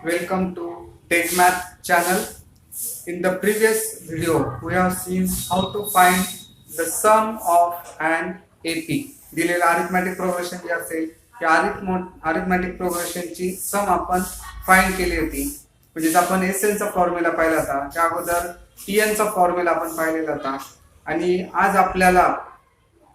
Welcome to Tech Math channel. In the previous video, we have seen how to find the sum of an AP. दिलेला arithmetic progression जे असेल त्या arithmetic प्रोग्रेशनची सम आपण find केली होती. म्हणजे आपण एसएन चा फॉर्म्युला पाहिला होता, त्या अगोदर टीएन चा फॉर्म्युला आपण पाहिलेला होता आणि आज आपल्याला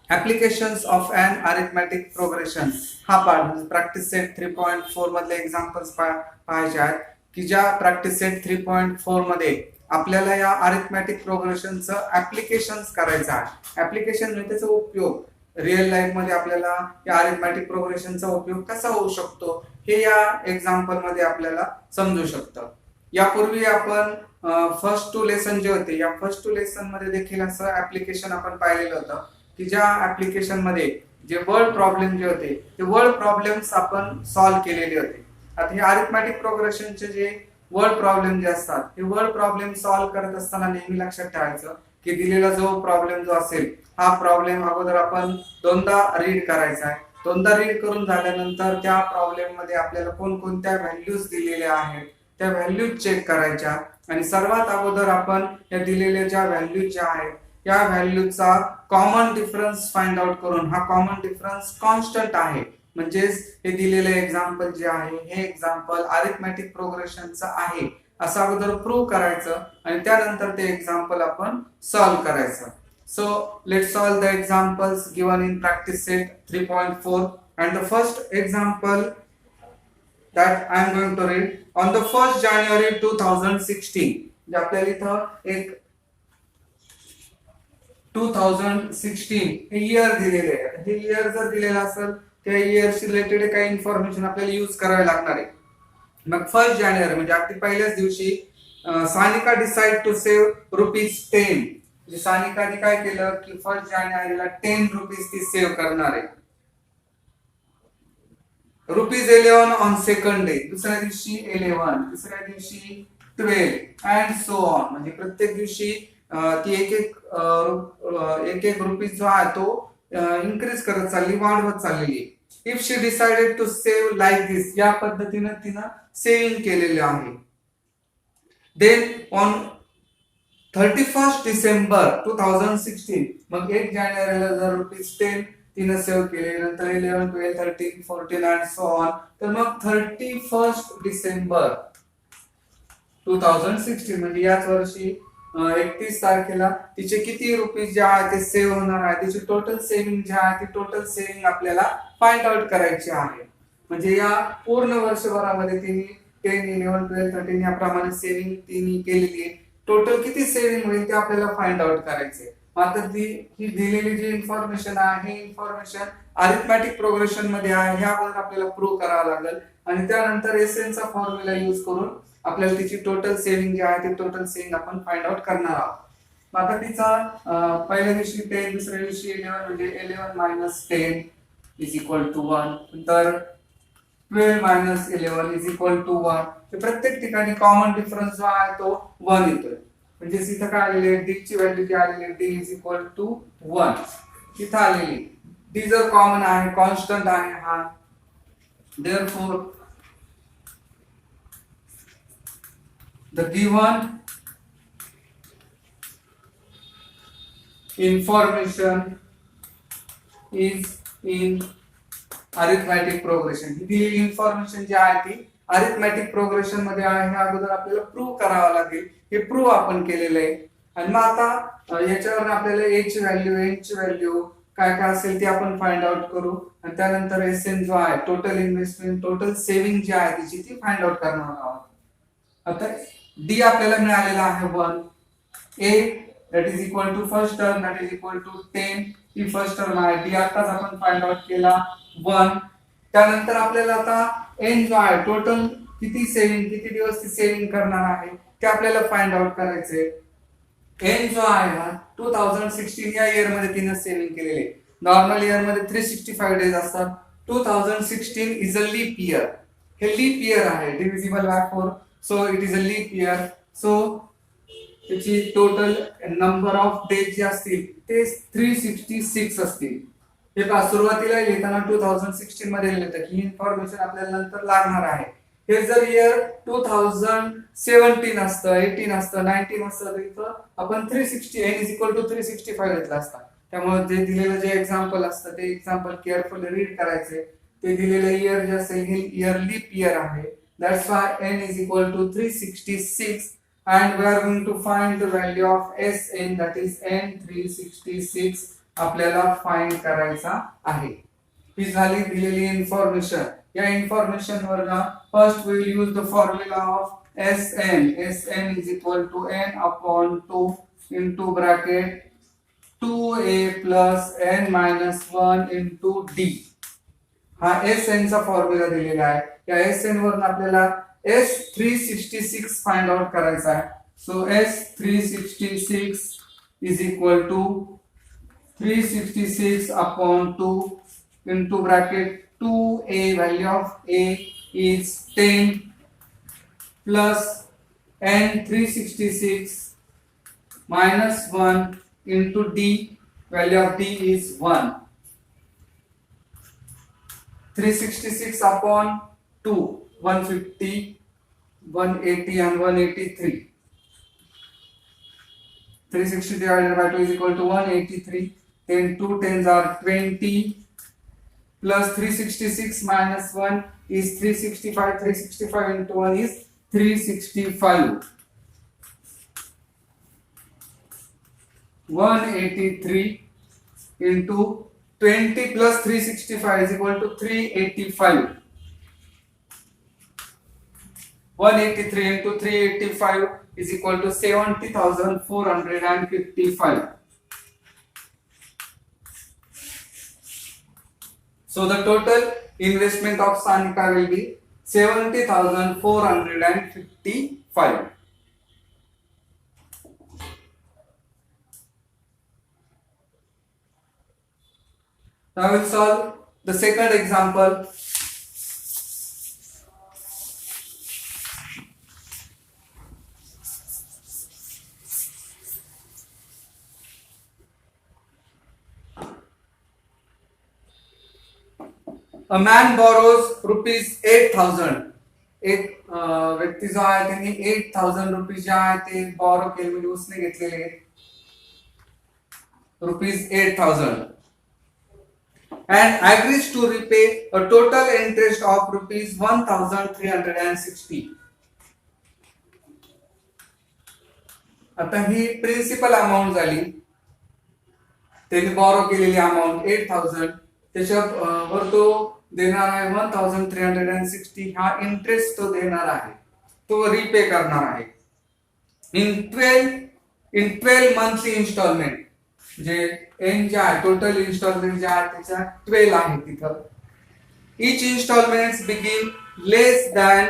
applications of an arithmetic progression हा पार्ट प्रॅक्टिस सेट 3.4 मधले एक्झाम्पल्स पाहायचे आहेत की ज्या प्रॅक्टिस सेट 3.4 मध्ये आपल्याला या अरिथमॅटिक प्रोग्रेशनचं ऍप्लिकेशन्स करायचं आहे. ऍप्लिकेशन म्हणजे त्याचा उपयोग रिअल लाईफ मध्ये आपल्याला या अरिथमॅटिक प्रोग्रेशनचा उपयोग कसा होऊ शकतो हे या एक्झाम्पल मध्ये आपल्याला समजू शकतं. यापूर्वी आपण फर्स्ट टू लेसन जे होते या फर्स्ट टू लेसन मध्ये देखील असं ऍप्लिकेशन आपण पाहिलेलं होतं की ज्या ऍप्लिकेशन मध्ये जे वर्ड प्रॉब्लेम जे होते ते वर्ड प्रॉब्लेम्स आपण सॉल्व्ह केलेले होते. आता हे अरिथमॅटिक प्रोग्रेशनचे जे वर्ड प्रॉब्लेम जे असतात हे वर्ड प्रॉब्लेम सॉल्व्ह करत असताना नेहमी लक्षात ठेवायचं की दिलेला जो प्रॉब्लेम जो असेल हा प्रॉब्लेम अगोदर आपण दोनदा रीड करायचा आहे. दोनदा रीड करून झाल्यानंतर त्या प्रॉब्लेम मध्ये आपल्याला कोणकोणत्या व्हॅल्यूज दिलेल्या आहेत त्या व्हॅल्यूज चेक करायच्या आणि सर्वात अगोदर आपण या दिलेल्या ज्या व्हॅल्यूज ज्या आहेत या व्हॅल्यूचा कॉमन डिफरन्स फाइंड आउट करून हा कॉमन डिफरन्स कॉन्स्टंट आहे म्हणजेच हे दिलेले एक्झाम्पल जे आहे हे एक्झाम्पल अरिथमॅटिक प्रोग्रेशनचं आहे असं अगोदर प्रूव्ह करायचं आणि त्यानंतर ते एक्झाम्पल आपण सॉल्व्ह करायचं. So let's solve the examples given in practice set 3.4 and the first example that I am going to read on the 1st January 2016. जे आपल्याला इथं एक 2016 हे इयर दिलेले आहे. हे इयर जर दिलेलं असेल त्या इयरशी रिलेटेड काही इन्फॉर्मेशन आपल्याला यूज करावी लागणार आहे. मग 1st जानेवारी म्हणजे अगदी पहिल्याच दिवशी सानिका डिसाइड टू सेव्ह ₹10. म्हणजे सानिकाने काय केलं की 1st जानेवारीला ₹10 ती सेव्ह करणार आहे. ₹11 ऑन सेकंड डे, दुसऱ्या दिवशी 11, तिसऱ्या दिवशी 12 अँड सो ऑन. म्हणजे प्रत्येक दिवशी ती एक एक रुपीज जो आहे तो इन्क्रीज करत चालली वाढवत चाललेली. If she decided to save like this या पद्धतीने तिनं सेव्हिंग केलेले आहे. देन ऑन 31st डिसेंबर 2016 मग 1 जानेवारीला जर ₹10 तिनं सेव्ह केले नंतर 11, 12, 13, 14 अँड सो ऑन तर मग 31st डिसेंबर 2016 म्हणजे याच वर्षी 31 तारखेला तिचे किती रुपीज जे आहे ते सेव्ह होणार आहे तिची टोटल सेव्हिंग जे आहे ती टोटल सेव्हिंग आपल्याला फाइंड आउट करायची आहे. म्हणजे या पूर्ण वर्षभरामध्ये तिने 10, 11, 12, 13 याप्रमाणे सेव्हिंग तिने केलेली आहे. टोटल किती सेव्हिंग होईल ते आपल्याला फाइंड आउट करायचे. मात्र ही दिलेली जी इन्फॉर्मेशन आहे ही इन्फॉर्मेशन अरिथमॅटिक प्रोग्रेशन मध्ये आहे ह्या अगोदर आपल्याला प्रूव्ह करावं लागेल आणि त्यानंतर एसएन चा फॉर्म्युला यूज करून आपल्याला तिची टोटल सेव्हिंग जी आहे ती टोटल सेव्हिंग आपण फाइंड आउट करणार आहोत. आता तिचा पहिल्या दिवशी 10 दुसऱ्या दिवशी 11 म्हणजे 11 मायनस 10 इज इक्वल टू 1 तर 12 मायनस 11 इज इक्वल टू 1. प्रत्येक ठिकाणी कॉमन डिफरन्स जो आहे तो 1 येतोय. म्हणजे इथं काय आलेली आहे डी ची व्हॅल्यू जी आलेली आहे डी इज इक्वल टू 1 इथं आलेली. डी जर कॉमन आहे कॉन्स्टंट आहे हा therefore the given information is in arithmetic progression. ही दिलेली इन्फॉर्मेशन जी आहे ती अरिथमॅटिक प्रोग्रेशन मध्ये आहे हे अगोदर आपल्याला प्रूव्ह करावं लागेल. हे प्रूव्ह आपण केलेलं आहे आणि मग आता याच्यावर आपल्याला ए ची व्हॅल्यू एन ची व्हॅल्यू काय काय असेल ते आपण फाइंड आउट करू आणि त्यानंतर एसएन जो आहे टोटल इन्व्हेस्टमेंट टोटल सेव्हिंग जी आहे तिची ती फाइंड आउट करणार आहोत. आता डी आपल्याला मिळालेला आहे 1. A that is equal to first term that is equal to 10 ही फर्स्ट टर्म आहे. डी आताच आपण फाइंड आउट केला 1. त्यानंतर आपल्याला आता एन जो आहे टोटल किती सेव्हिंग किती दिवस ती सेव्हिंग करणार आहे ते आपल्याला फाइंड आउट करायचंय. एन जो आहे हा 2016 या इयर मध्ये तिने सेव्हिंग केलेले. नॉर्मल इयर मध्ये 365 डेज असतात. 2016 इज अ लीप इयर. हे लीप इयर आहे divisible by 4 so it is a leap year. so त्याची टोटल नंबर ऑफ डेज जे असतील ते 366 असतील. हे पहा सुरुवातीला लिहिताना 2016 मध्ये लिहिलं की ही इन्फॉर्मेशन आपल्याला नंतर लागणार आहे हे जर इयर 2017 असतं, 18 असतं, 19 असतं, तर इथं आपण 360 n इज इक्वल टू 365 घेतला असता. त्यामुळे जे दिलेलं जे एक्झाम्पल असतं ते एक्झाम्पल केअरफुली रीड करायचे. ते दिलेलं इयर जे असेल हे इयर लीप इयर आहे. That's why n is equal to 366 and we are going to find the value of Sn, that is n366 आपल्याला फाइंड करायचा आहे. ही झाली दिलेली इन्फॉर्मेशन. या इन्फॉर्मेशन वर ना first we will use the formula of Sn. Sn is equal to n upon 2 into bracket 2a plus n minus 1 into d. हा Sn चा फॉर्म्युला दिलेला आहे. या Sn वरून आपल्याला S366 फाइंड आउट करायचा आहे. So S366 is equal to 366 upon 2 into bracket 2a, value of a is 10 plus n 366 minus 1 into d, value of d is 1. 366 upon 2, 150, 180 and 183. 360 divided by 2 is equal to 183. Then 2 tens are 20 plus 366 minus 1 is 365. 365 into 1 is 365. 183 into 20 plus 365 is equal to 385. 183 into 385 is equal to 70,455. So the total investment of Sanika will be 70,455. Now we will solve the second example. A man borrows rupees 8,000. एक व्यक्ती जो आहे त्यांनी 8,000 rupees जे आहे ते borrow केले, म्हणजे उसने घेतलेले rupees 8,000 and agrees to repay a total interest of rupees 1,360. आता ही प्रिन्सिपल अमाउंट झाली. त्यांनी बॉरो केलेली अमाउंट 8,000, त्याच्यावर तो देणार आहे 1,360. हा इंटरेस्ट तो देणार आहे, तो रिपे करणार आहे इन 12 मंथली इन्स्टॉलमेंट. जे एन जे आहे टोटल इन्स्टॉलमेंट जे आहे त्याच्या 12 आहे तिथं. Each instalments begin less than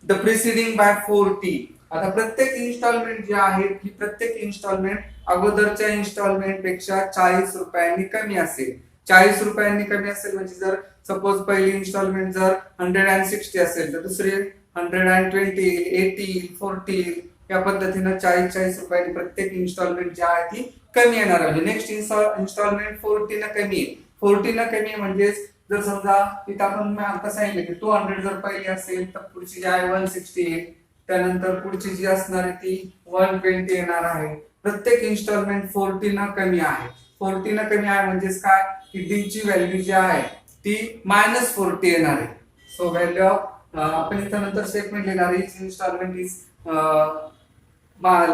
the preceding by 40. आता प्रत्येक इन्स्टॉलमेंट जे आहे ही प्रत्येक इन्स्टॉलमेंट अगोदरच्या इन्स्टॉलमेंट पेक्षा 40 रुपयांनी कमी असेल. 40 रुपयांनी कमी असेल म्हणजे जर सपोज पहिली इन्स्टॉलमेंट जर 160 असेल तर दुसरी 120, 80, 40 या पद्धतीने 40 रुपयांनी प्रत्येक इन्स्टॉलमेंट जी आहे ती कमी येणार आहे. नेक्स्ट इन्स्टॉलमेंट 40 न कमी आहे. 40 न कमी म्हणजे जर समजा इथं आपण आता सांगितलं की 200 जर पहिली असेल तर पुढची जी आहे 160 येईल, त्यानंतर पुढची जी असणार आहे ती 120 येणार आहे. प्रत्येक इन्स्टॉलमेंट 40 न कमी आहे. 40 न कमी आहे म्हणजेच काय की डी ची व्हॅल्यू जी आहे ती -40 येणार आहे. सो व्हॅल्यू ऑफ आपण इथं नंतर स्टेटमेंट लिहिणार आहे installment is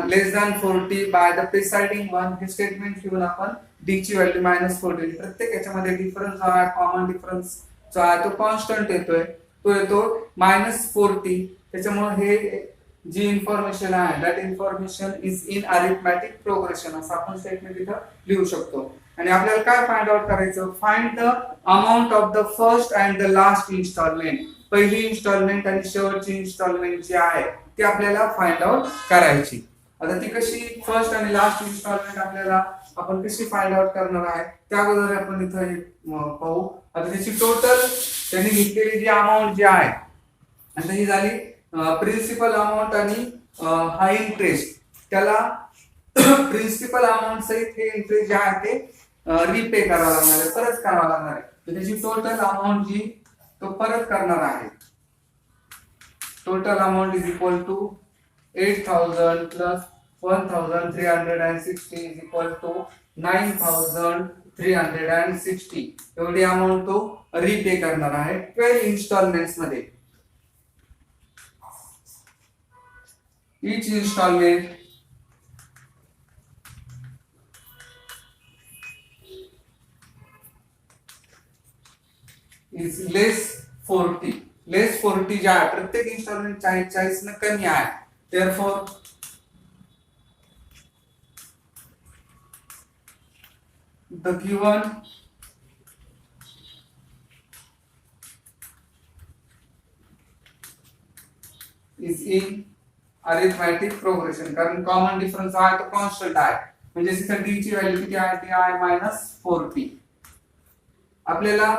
less than 40 by the preceding one. हे स्टेटमेंट घेऊन आपण डी ची व्हॅल्यू -40. प्रत्येक याच्यामध्ये डिफरन्स जो आहे कॉमन डिफरन्स जो आहे तो कॉन्स्टंट येतोय, तो येतो -40. त्याच्यामुळे हे जी इन्फॉर्मेशन आहे that information is in arithmetic progression असं आपण स्टेटमेंट इथं लिहू शकतो. आणि आपल्याला काय फाइंड आउट करायचं, find the amount of the first and the last installment. पहिली इन्स्टॉलमेंट आणि शेवटची इन्स्टॉलमेंट जी आहे ती आपल्याला फाइंड आउट करायची. आता ती कशी फर्स्ट आणि लास्ट इन्स्टॉलमेंट आपल्याला आपण कशी फाइंड आउट करणार आहे त्या अगोदर आपण इथं पाहू. आता त्याची टोटल त्यांनी घेतलेली जी अमाऊंट जी आहे आता ही झाली प्रिन्सिपल अमाऊंट आणि हा इंटरेस्ट. त्याला प्रिन्सिपल अमाऊंट सहित हे इंटरेस्ट जे आहे ते रिपे करावा लागणार आहे, परत करावा लागणार आहे. तर त्याची टोटल अमाऊंट जी तो परत करणार आहे. total amount is equal to 8,000 plus 1,360 is equal to 9,360. एवढी अमाऊंट तो रीपे करणार आहे 12 इन्स्टॉलमेंट्स मध्ये. each installment is less 40 जे आहे प्रत्येक इन्स्टॉलमेंट 40 न कमी आहे. therefore the given is in arithmetic progression. कारण कॉमन डिफरन्स आहे तो कॉन्स्टंट आहे म्हणजे इथे d ची व्हॅल्यू किती आहे ती आहे -40. आपल्याला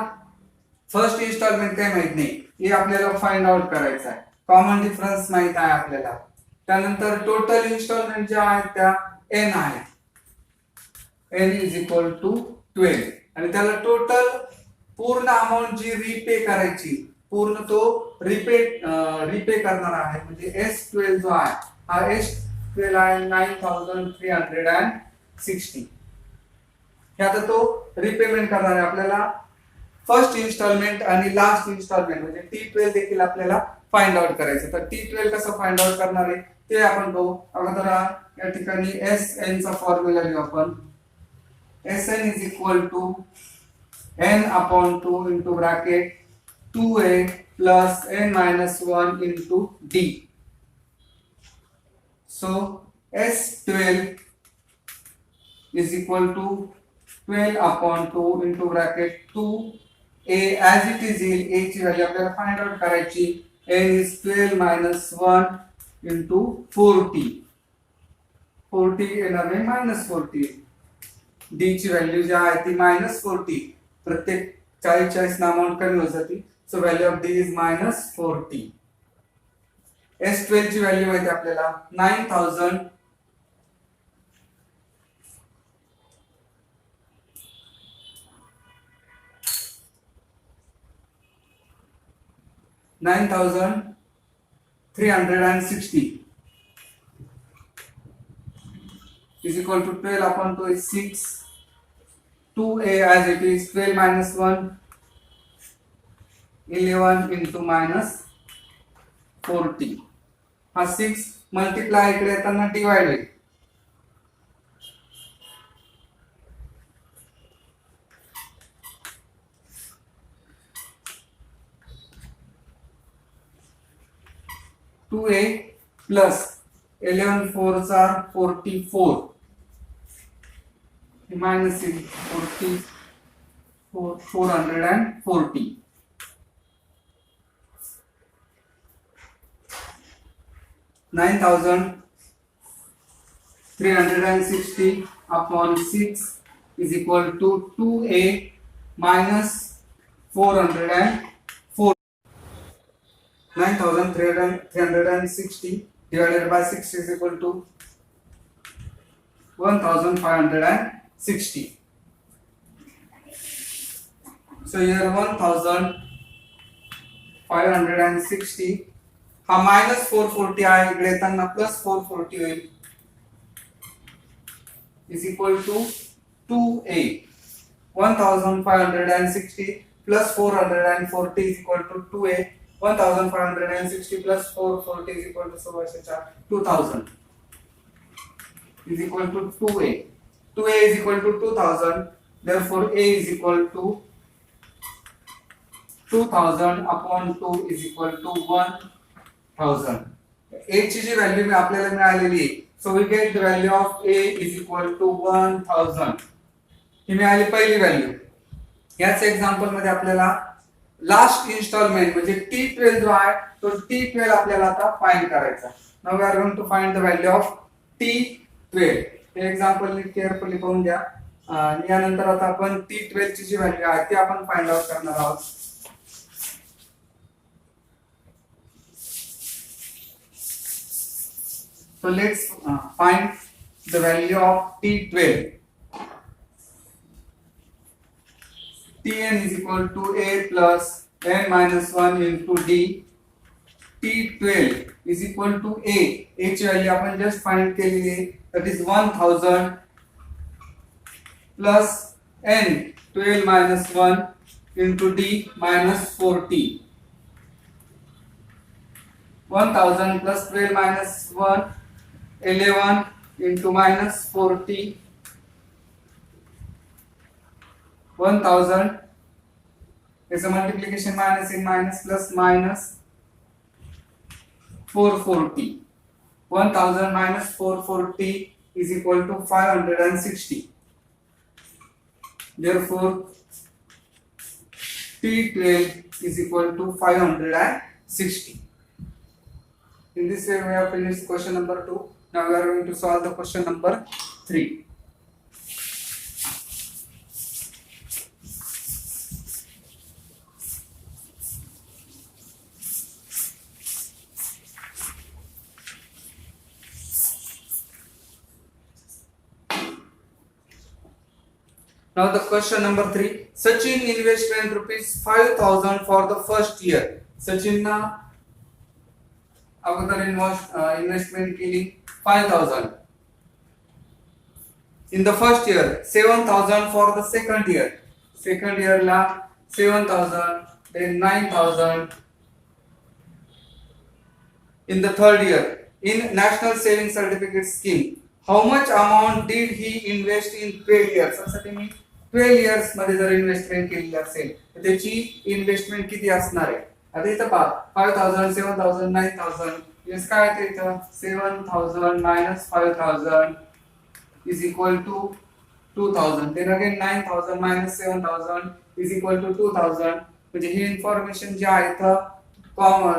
फर्स्ट इन्स्टॉलमेंट काय माहित नाही हे आपल्याला फाइंड आउट करायचं आहे. कॉमन डिफरन्स माहित आहे आपल्याला. त्यानंतर टोटल इन्स्टॉलमेंट ज्या आहेत त्या n आहे. n इज इक्वल टू 12 आणि त्याला टोटल पूर्ण अमाऊंट जी रीपे करायची पूर्ण तो रीपे करणार आहे म्हणजे S12 जो आहे हा S12 आहे 9,360. हे आता तो रिपेमेंट करणार आहे आपल्याला फर्स्ट इन्स्टॉलमेंट आणि लास्ट इन्स्टॉलमेंट म्हणजे T12 देखील आपल्याला फाइंड आउट करायचं. तर T12 कसं फाइंड आउट करणार आहे ते आपण पाहू. अगोदर या ठिकाणी SN चा फॉर्म्युला घेऊ आपण. SN is equal to n upon 2 into bracket 2a plus n minus 1 into d. So S12 is equal to 12 upon 2 into bracket 2a as it is in a ची व्हॅल्यू आपल्याला find out करायची. n is 12 minus 1 into 40 येणार आहे -40. d ची value जी आहे ती -40 प्रत्येक 40 ना अमाउंट कमी होत जाते. So value of d is -40. S12 ची व्हॅल्यू माहिती आपल्याला 9,000 9,360 is equal to 12 upon 2 is 6. 2a as it is 12 minus 1 11 into -40. हा 6 मल्टिप्लाय इकडे येताना डिवाइड होईल. Two a plus 11 4s are 44 minus 40 440. (9,360) upon 6 is equal to 2a minus 404. 9,360 divided by 6 is equal to 1,560. So here 1,560 हा -440 आहे इकडे येताना +440 होईल is equal to 2a. 1,560 plus 440 is equal to 2a. 1,560 plus 440 is equal to 2,000 is equal to 2a. 2a is equal to 2,000. Therefore a is equal to 2,000 upon 2 is equal to 1,000. a ची जी value आपल्याला मिळालेली आहे. So we get the value of a is equal to 1,000. ही मिळाली पहिली value. याच example मध्ये आपल्याला लास्ट इन्स्टॉलमेंट म्हणजे T12 जो आहे तो T12 आपल्याला आता फाइंड करायचा. Now we are going to find the value of T12. हे एक्झाम्पल केअरफुली पाहून घ्या. आणि यानंतर आता आपण T12 ची जी व्हॅल्यू आहे ती आपण फाइंड आउट करणार आहोत. So let's find the value of T12. Tn is equal to a plus n minus 1 into d. T12 is equal to A. A ची व्हॅल्यू आपण जस्ट फाइंड केलेली आहे, that is 1000 plus N 12 minus 1 into D minus 40. 1000 plus 12 minus 1 11 into minus 40. 1000 is a multiplication, minus in minus plus minus 440. 1000 minus 440 is equal to 560. Therefore T12 is equal to 560. In this way we have finished question number 2. Now we are going to solve the question number 3. Now the question number 3. Sachin invested rupees 5000 for the first year. Sachin na अगोदर investment केली 5000 in the first year, 7000 for the second year. Second year ला 7000, then 9000 in the third year. In National Savings Certificate Scheme, how much amount did he invest in 12 years? यासाठी मी 12 years मध्ये जर investment केली असेल तर त्याची investment किती असणार आहे? आता इथं पहा 5000, 7000, 9000. yes काय आहे इथं 7000 minus 5000 is equal to 2000. then again 9000 minus 7000 is equal to 2000. म्हणजे ही इन्फॉर्मेशन जी आहे इथं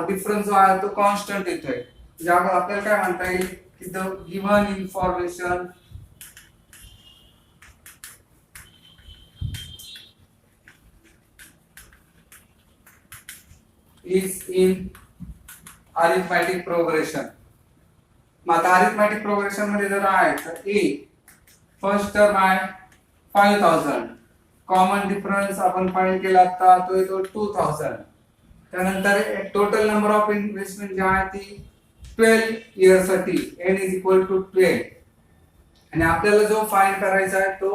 डिफरन्स जो आहे तो कॉन्स्टंट येतोय. म्हणजे आपल्याला काय म्हणता येईल की the given information is in arithmetic progression. मग arithmetic progression मध्ये जर आहे तर A फर्स्ट टर्म आहे 5000, कॉमन डिफरन्स आपण फाइंड केला आता तो येतो 2000. त्यानंतर टोटल नंबर ऑफ इन्व्हेस्टमेंट जी आहे ती 12 इयर साठी n is equal to 12. आणि आपल्याला जो फाइंड करायचा आहे तो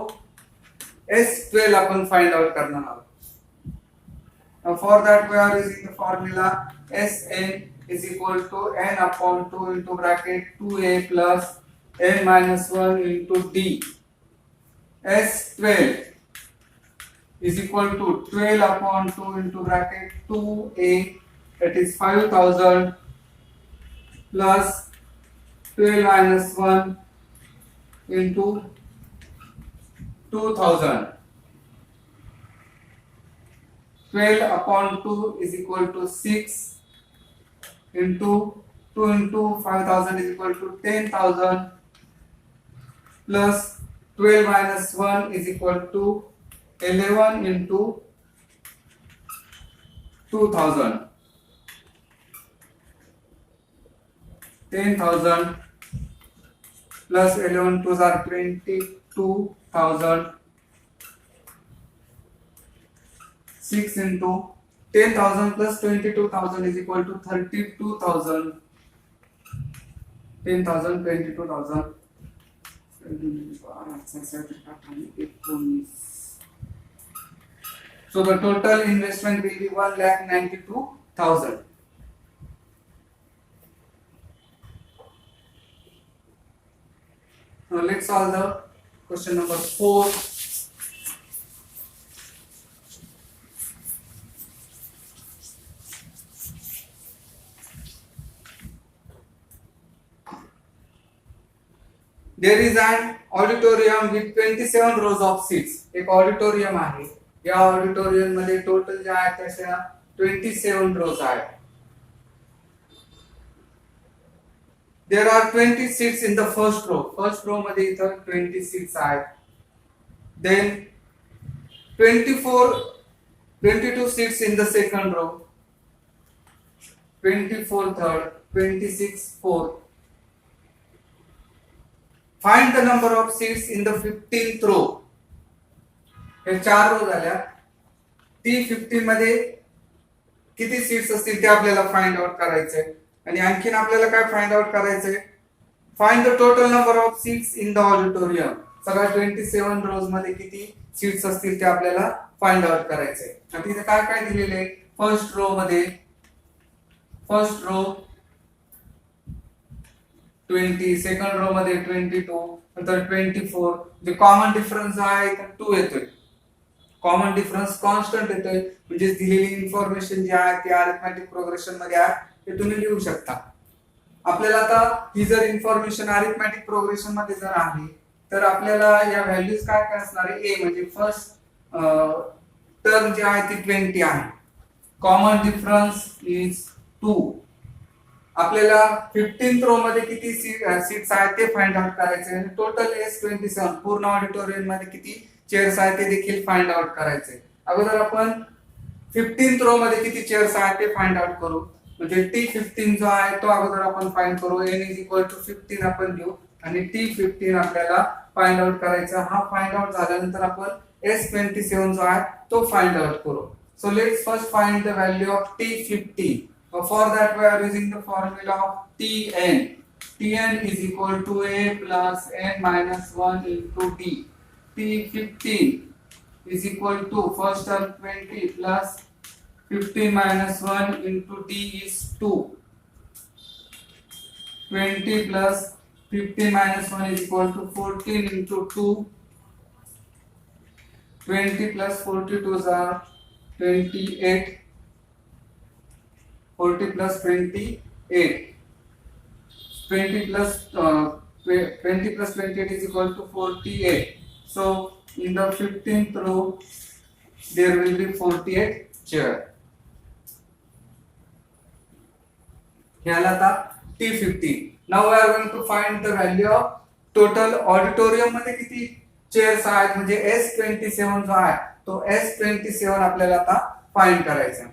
S12 आपण फाइंड आउट करणार आहोत. Now for that we are using the formula Sn is equal to n upon 2 into bracket 2a plus n minus 1 into d. S12 is equal to 12 upon 2 into bracket 2a, that is 5000 plus 12 minus 1 into 2000. 12 upon 2 is equal to 6 into 2 into 5000 is equal to 10,000 plus 12 minus 1 is equal to 11 into 2000. 10,000 plus 11 2s are 22,000. 6 into 10,000 plus 22,000 is equal to 32,000. 10,000, 22,000. So the total investment will be 1,92,000. Now let's solve the question number 4. There is an auditorium with 27 rows of seats. एक auditorium आहे. या auditorium मध्ये total ज्या आहेत त्या 27 rows आहेत. There are 20 seats in the first row. First row मध्ये इथं 20 seats आहेत. Then 22 seats in the second row. 24 third, 26 fourth. Find the number of seats in the 15th row. हे 4 रो झाल्या. ती 15 मध्ये किती सीट्स असतील ते आपल्याला फाइंड आउट करायचे. आणि आणखीन आपल्याला काय फाइंड आउट करायचंय, find the total number of seats in the auditorium. सगळ्या 27 रोज मध्ये किती सीट्स असतील ते आपल्याला फाइंड आउट करायचंय. आता इथे काय काय दिलेले आहे, फर्स्ट रो मध्ये फर्स्ट रो 20, सेकंड रो मध्ये 22, नंतर 24. जे कॉमन डिफरन्स आहे 2 येतोय. कॉमन डिफरन्स कॉन्स्टंट येतोय, म्हणजे दिलेली इन्फॉर्मेशन जी आहे ती अरिथमेटिक प्रोग्रेशन मध्ये आहे ते तुम्ही लिहू शकता. आपल्याला आता ही जर इन्फॉर्मेशन अरिथमेटिक प्रोग्रेशन मध्ये जर आहे तर आपल्याला या व्हॅल्यूज काय काय असणार आहे. ए म्हणजे फर्स्ट टर्म जी आहे ती 20 आहे. Common difference is 2. आपल्याला 15th रो मध्ये किती सीट्स आहेत ते फाइंड आउट करायचे. टोटल S27 पूर्ण ऑडिटोरियम मध्ये किती चेअर्स आहेत ते देखील फाइंड आउट करायचे. अगोदर आपण 15th रो मध्ये किती चेअर्स आहेत ते फाइंड आउट करू. म्हणजे T15 जो आहे तो अगोदर आपण फाइंड करू. n = 15 आपण घेऊ आणि T15 आपल्याला फाइंड आउट करायचा. हा फाइंड आउट झाल्यानंतर आपण S27 जो आहे तो फाइंड आउट करू. So let's first find the value of T15. For that we are using the formula of Tn. Tn is equal to A plus n minus 1 into D. T15 is equal to first term 20 plus 15 minus 1 into D is 2. 20 plus 15 minus 1 is equal to 14 into 2. 20 plus 42 are 28. 40 plus 28. 20 plus 28 is equal to 48. So in the 15th row there will be 48 chair. ह्याला आता T15. Now we are going to find the value of total auditorium मध्ये किती chairs आहेत. म्हणजे S27 जो आहे तो S27 आपल्याला आता फाइंड करायचा.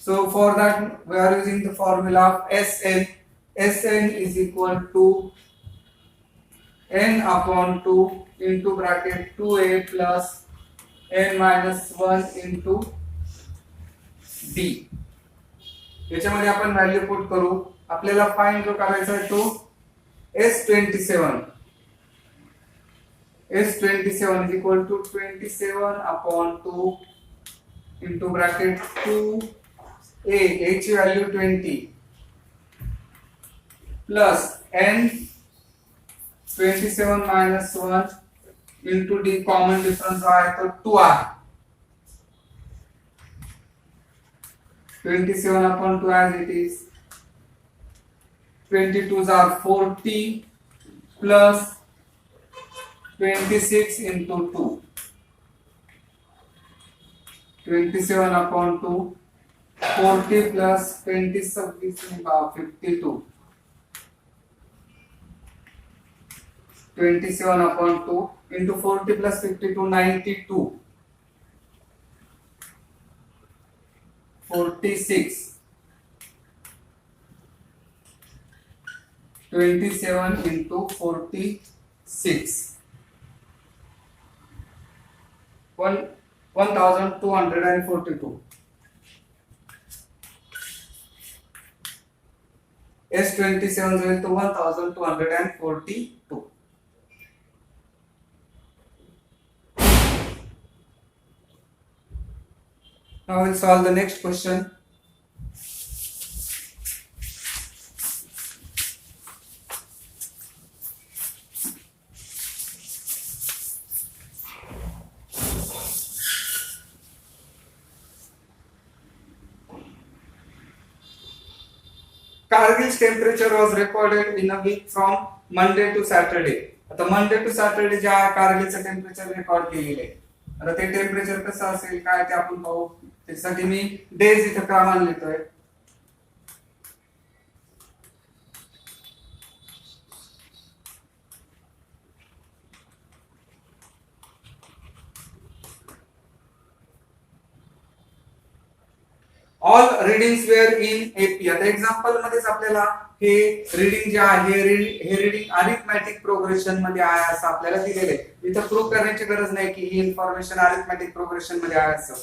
So for that we are using the formula of Sn. Sn is equal to n upon 2 into bracket 2a plus n minus 1 into d. याच्यामध्ये आपण व्हॅल्यू पुट करू. आपल्याला फाइंड जो करायचा आहे तो S27. S27 is equal to 27 upon 2 into bracket 2 A ची value 20 plus n 27 minus 1 into D. Common difference आहे तो 2 आहे. 27 upon 2 as it is. 22s are 40 plus 26 into 2. 27 upon 2. 40 plus 26 is 52. 27 upon 2 into 40 plus 52, 92. 46. 27 into 46. 1242. S27 is equal to 1242. Now we'll solve the next question. Kargil's temperature was recorded in a week from Monday to Saturday. आता Monday to Saturday ज्या कारगिलचं temperature record केलेलं आहे. आता ते temperature कसं असेल काय ते आपण पाहू. त्यासाठी मी डेज इथं क्रमाने लिहितोय. All readings were in AP. आता एक्झाम्पल मध्येच आपल्याला हे रिडिंग जे आहे हे रिडिंग अरिथमॅटिक प्रोग्रेशन मध्ये आहे असं आपल्याला दिलेलं आहे. इथं प्रूव्ह करण्याची गरज नाही की ही इन्फॉर्मेशन अरिथमॅटिक प्रोग्रेशन मध्ये आहे असं.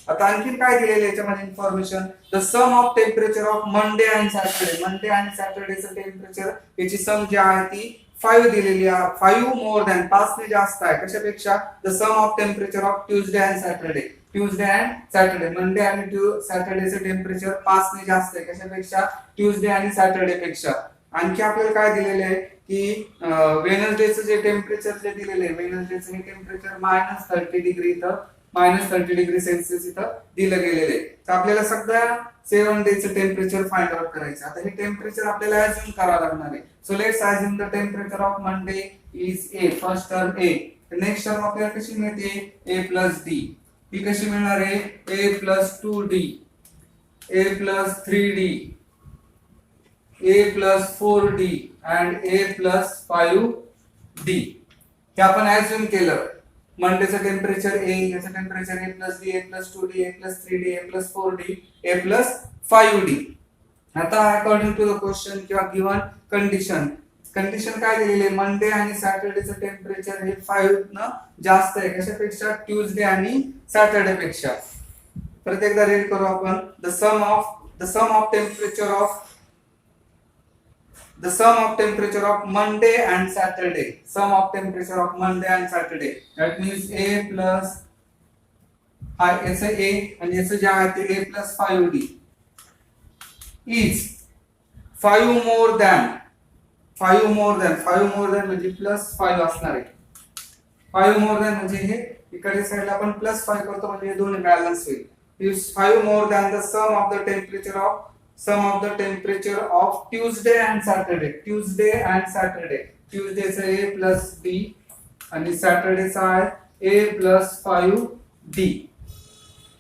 आता आणखी काय दिलेलं याच्यामध्ये information, the sum of temperature of Monday and Saturday, Monday आणि सॅटरडेचं टेम्परेचर याची सम जी आहे ती 5 दिलेली आहे. 5 मोर दॅन 5 ने जास्त आहे कशापेक्षा, the sum of temperature of Tuesday and Saturday, Tuesday and Saturday, Monday आणि सॅटरडेचं टेम्परेचर 5 ने जास्त आहे कशापेक्षा, ट्यूजडे आणि सॅटरडे पेक्षा. आणखी आपल्याला काय दिलेले आहे की वेनसडेचं जे टेम्परेचर जे दिलेलं आहे, वेनसडेचं हे टेम्परेचर -30 डिग्री इथं -30 डिग्री सेल्सिअस इथं दिलं गेलेलं आहे. तर आपल्याला सगळ्या 7 डेचं टेम्परेचर फाइंड आउट करायचं. आता हे टेम्परेचर आपल्याला अज्युम करावं लागणार आहे. So let's assume the temperature of Monday is a, first term A. Next term आपल्याला कशी मिळते, a प्लस डी. ही कशी मिळणार आहे, a plus 2d, a plus 3d, a plus 4d and a plus 5d. हे आपण अज्युम केलं. मंडेचं temperature a, याचं temperature a plus d, a plus 2d, a plus 3d, a plus 4d, a plus 5d. आता according to the question किंवा given condition, condition काय दिलेली आहे, Monday आणि सॅटरडेचं टेम्परेचर हे 5 न जास्त आहे कशापेक्षा, ट्यूजडे आणि सॅटरडे पेक्षा. परत एकदा रीड करू आपण, the sum of temperature of the sum of temperature of Monday and Saturday, sum of temperature of Monday and Saturday, that means a plus याचं a आणि याचं जे आहे ते a plus 5d is 5 more than म्हणजे plus 5 असणार आहे. 5 more than म्हणजे हे इकडे साईडला आपण प्लस 5 करतो म्हणजे हे दोन्ही बॅलन्स होईल. is 5 more than the sum of the temperature of Tuesday and Saturday. Tuesdayचं a plus d आणि सॅटरडेचा आहे a plus 5d.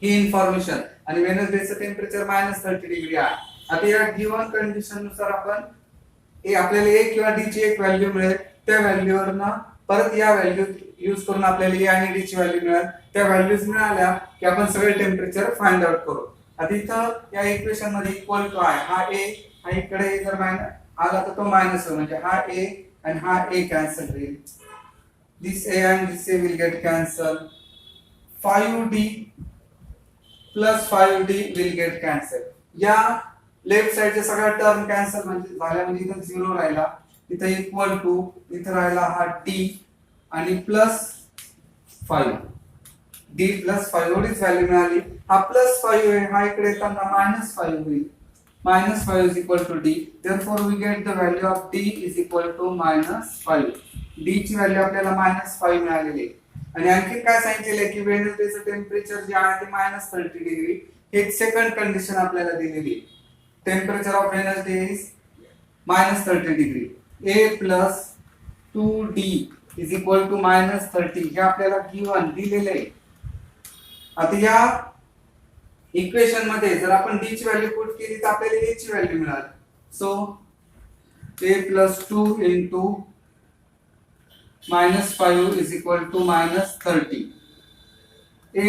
He information. आणि वेनसडेचं टेम्परेचर -30 डिग्री आहे. आता या गिवन कंडिशन नुसार आपण आपल्याला a किंवा d ची एक व्हॅल्यू मिळेल, त्या व्हॅल्यूवरनं परत या व्हॅल्यू यूज करून आपल्याला a आणि d ची व्हॅल्यू मिळेल. त्या व्हॅल्यूज मिळाल्या की आपण सगळे टेम्परेचर फाइंड आउट करू. आता इथं या इक्वेशन मध्ये इक्वल टू आहे, हा a हा इकडे जर आला तर तो मायनस होईल म्हणजे हा a आणि हा a कॅन्सल होईल. दिस a and this a will get cancel. 5d plus 5d will get cancel. या लेफ्ट साइडच्या सगळ्या टर्म कॅन्सल म्हणजे झाल्या म्हणजे इथं 0 राहिला, इथं इक्वल टू इथं राहिला हा d आणि प्लस 5, d प्लस 5 एवढीच व्हॅल्यू मिळाली. हा प्लस 5 आहे, हा इकडे येताना -5 होईल. -5 is equal to d. Therefore we get the value of d is equal to -5. d ची व्हॅल्यू आपल्याला -5 मिळालेली आहे. आणि आणखी काय सांगितलेलं की वेनसडेचं टेम्परेचर जे आहे ते -30 डिग्री. हे सेकंड कंडिशन आपल्याला दिलेली आहे. Temperature of Wednesday is -30 degree. a plus 2d is equal to -30 हे आपल्याला गिवन दिलेले आहे. आता या इक्वेशन मध्ये जर आपण d ची व्हॅल्यू पुट केली तर आपल्याला a ची व्हॅल्यू मिळाल. So a plus 2 into -5 is equal to -30. a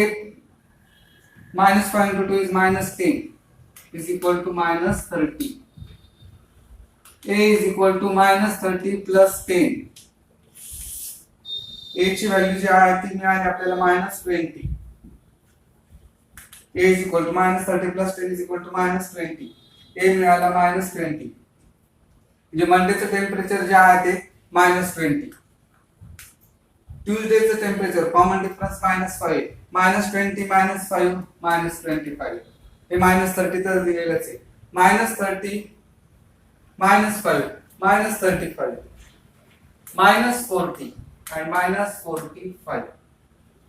-5 into 2 is -10 is equal to -30. a is equal to -30 plus 10. a ची व्हॅल्यू जी आहे ती मिळाली आपल्याला -20. a is equal to -30 plus 10 is equal to -20. a मिळाला -20. म्हणजे मंडेचं temperature जे आहे ते -20. ट्यूजडेचं टेम्परेचर कॉमन डिफरन्स -5, -20 -5 -25. हे -30 तर दिलेलंच आहे. -30 -5 -35 -40 आणि -45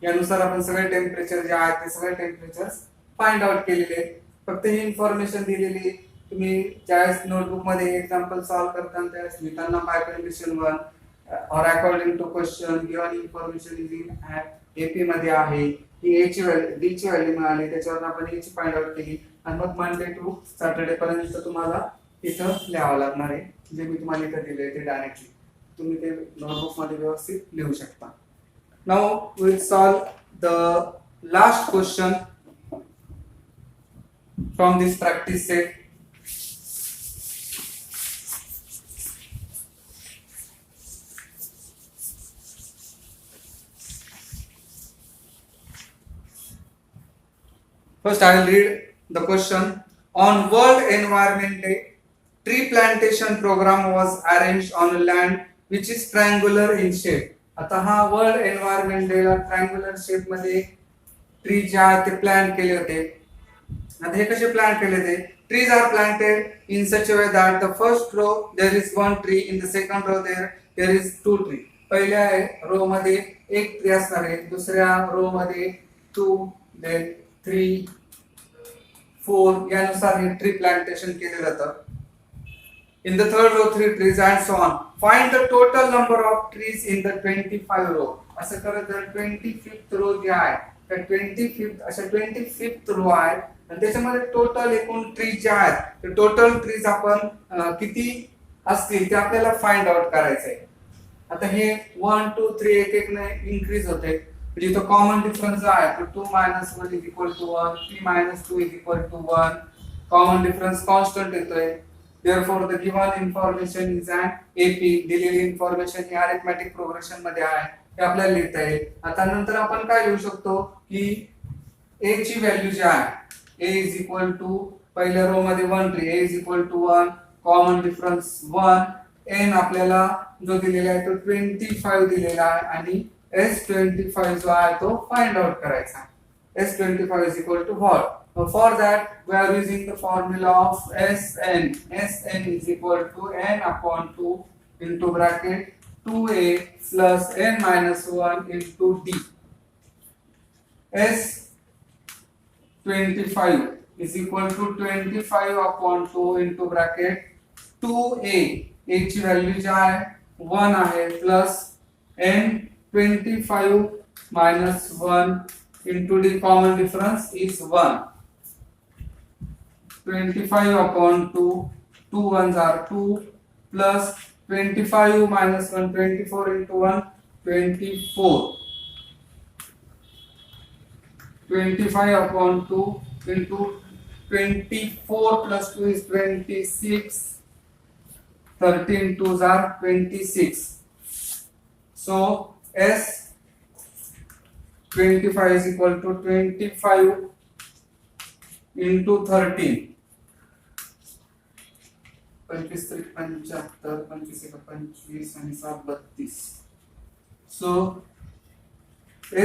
यानुसार आपण सगळे टेम्परेचर जे आहेत ते सगळे टेम्परेचर्स फाइंड आउट केलेले आहेत. फक्त ही इन्फॉर्मेशन दिलेली आहे. तुम्ही ज्यावेळेस नोटबुक मध्ये एक्झाम्पल सॉल्व्ह करताना त्यावेळेस लिहिताना बाय कंडिशन 1 और according to question given information is in AP मध्ये आहे. ही a ची व्हॅल्यू d ची व्हॅल्यू मिळाली, त्याच्यावर आपण a ची फाइंड आउट केली आणि मग मंडे टू सॅटरडे पर्यंत तुम्हाला इथं लिहावं लागणार आहे. जे मी तुम्हाला इथं दिले ते डायरेक्टली तुम्ही ते नोटबुक मध्ये व्यवस्थित लिहू शकता. Now we will solve the last question from this practice set. First, I will read the question. On World Environment Day, tree plantation program was arranged on a land which is triangular in shape. आता हा world environment day ला triangular shape मध्ये tree जे आहेत ते plant केले होते. आता हे कसे प्लांट केले ते? Trees are planted in such a way that the first row there is one tree, in the second row there is two tree. पहिल्या रो मध्ये एक ट्री असणार आहे, दुसऱ्या रो मध्ये टू, देन 3, 4 यानुसार हे ट्री प्लांटेशन केले जातं. In the third row 3 trees and so on. Find the total number of trees in the 25 row. असं करत जर 25th row जे आहे त्या 25th row आहे आणि त्याच्यामध्ये टोटल एकूण ट्रीज जे आहेत ते टोटल ट्रीज आपण किती असतील ते आपल्याला फाइंड आउट करायचं आहे. आता हे 1 2 3 एक एक ने इन्क्रीज होते. म्हणजे इथं कॉमन डिफरन्स आहे तो 2 - 1 = 1, 3 - 2 = 1. कॉमन डिफरन्स कॉन्स्टंट येतोय. Therefore, the given information is an AP. दिलेली इन्फॉर्मेशन ही अरिथमेटिक प्रोग्रेशन मध्ये आहे हे आपल्याला लिहिता येईल. आता नंतर आपण काय लिहू शकतो की a ची व्हॅल्यू जी आहे a = पहिल्या रो मध्ये 1 tree, a = 1, common difference 1, n आपल्याला जो दिलेला आहे तो 25 दिलेला आहे आणि S25 जो आहे तो फाइंड आउट करायचा. S25 = what? For that we are using the formula of Sn. Sn is equal to n/2 into bracket 2a plus n minus 1 into d. S25 is equal to 25/2 into bracket 2a. a ची value जी आहे 1 आहे plus n 25 minus 1 into d. Common difference is 1. 25/2, 2 ones are 2 plus 25 minus 1, 24 into 1, 24. 25/2 into 24 plus 2 is 26. 13 2s are 26. So S25 is equal to 25 into 13. 25 3 75, 25 1 25 आणि 7 32. So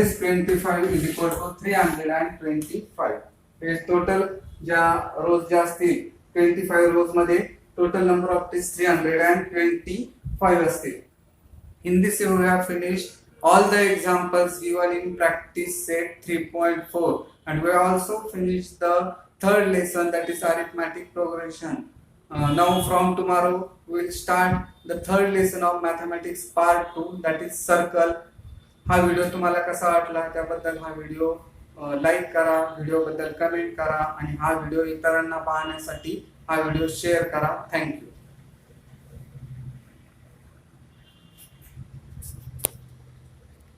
S25 is equal to 325. हे total ज्या रोज ज्या असतील 25 रोज मध्ये total number of trees 325 असतील. In this we have finished all the examples given in practice set 3.4 and we also finished the third lesson, that is arithmetic progression. Now from tomorrow we will start the third lesson of mathematics part 2, that is circle. हा video तुम्हाला कसा वाटला त्याबद्दल हा video like करा, video बद्दल comment करा आणि हा व्हिडिओ इतरांना पाहण्यासाठी हा व्हिडिओ शेअर करा. थँक्यू.